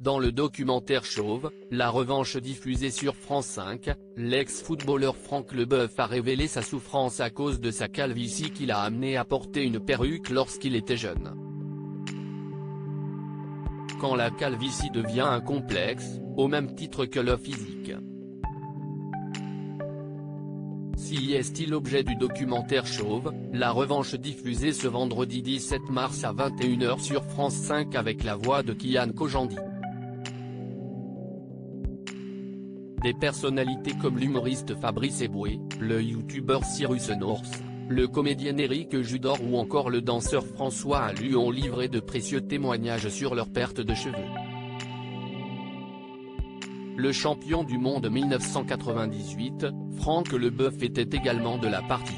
Dans le documentaire Chauve, la revanche diffusé sur France 5, l'ex-footballeur Franck Leboeuf a révélé sa souffrance à cause de sa calvitie qui l'a amené à porter une perruque lorsqu'il était jeune. Quand la calvitie devient un complexe, au même titre que le physique. Si est l'objet du documentaire Chauve, la revanche diffusée ce vendredi 17 mars à 21 h sur France 5 avec la voix de Kian Kojandi. Des personnalités comme l'humoriste Fabrice Eboué, le youtubeur Cyrus North, le comédien Éric Judor ou encore le danseur François Allu ont livré de précieux témoignages sur leur perte de cheveux. Le champion du monde 1998, Franck Leboeuf était également de la partie.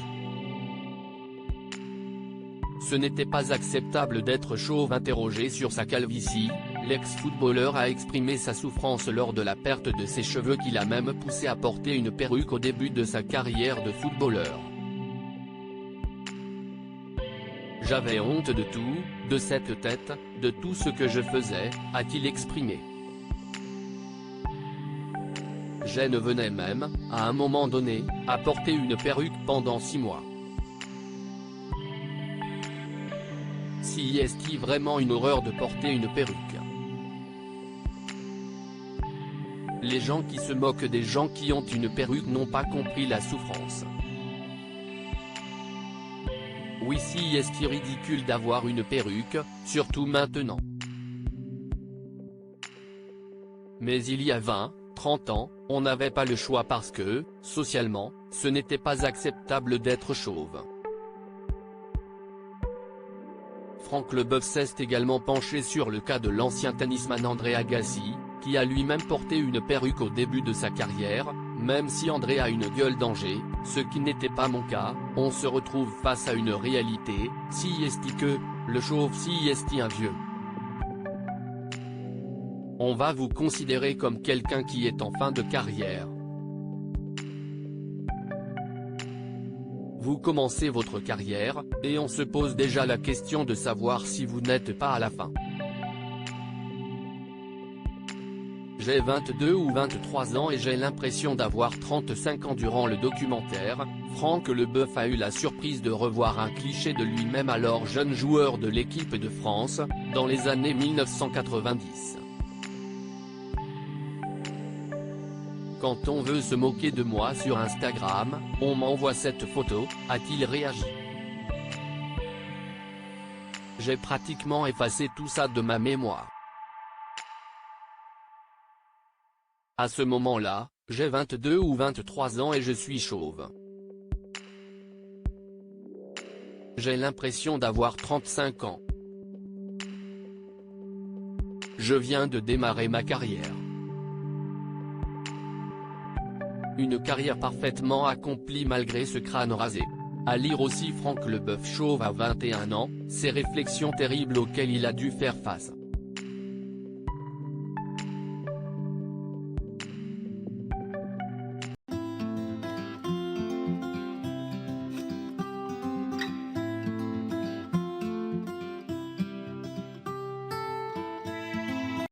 Ce n'était pas acceptable d'être chauve. Interrogé sur sa calvitie, l'ex-footballeur a exprimé sa souffrance lors de la perte de ses cheveux qui l'a même poussé à porter une perruque au début de sa carrière de footballeur. J'avais honte de tout, de cette tête, de tout ce que je faisais, a-t-il exprimé. Je venais même, à un moment donné, à porter une perruque pendant 6 mois. Si est-il vraiment une horreur de porter une perruque? Les gens qui se moquent des gens qui ont une perruque n'ont pas compris la souffrance. Oui, si est-il ridicule d'avoir une perruque, surtout maintenant. Mais il y a 20, 30 ans, on n'avait pas le choix parce que, socialement, ce n'était pas acceptable d'être chauve. Franck Leboeuf s'est également penché sur le cas de l'ancien tennisman André Agassi, qui a lui-même porté une perruque au début de sa carrière. Même si André a une gueule d'ange, ce qui n'était pas mon cas, on se retrouve face à une réalité. Si est-il que, le chauve si est-il un vieux? On va vous considérer comme quelqu'un qui est en fin de carrière. Vous commencez votre carrière, et on se pose déjà la question de savoir si vous n'êtes pas à la fin. J'ai 22 ou 23 ans et j'ai l'impression d'avoir 35 ans. Durant le documentaire, Franck Leboeuf a eu la surprise de revoir un cliché de lui-même alors jeune joueur de l'équipe de France, dans les années 1990. Quand on veut se moquer de moi sur Instagram, on m'envoie cette photo, a-t-il réagi. J'ai pratiquement effacé tout ça de ma mémoire. À ce moment-là, j'ai 22 ou 23 ans et je suis chauve. J'ai l'impression d'avoir 35 ans. Je viens de démarrer ma carrière. Une carrière parfaitement accomplie malgré ce crâne rasé. À lire aussi Franck Leboeuf chauve à 21 ans, ces réflexions terribles auxquelles il a dû faire face.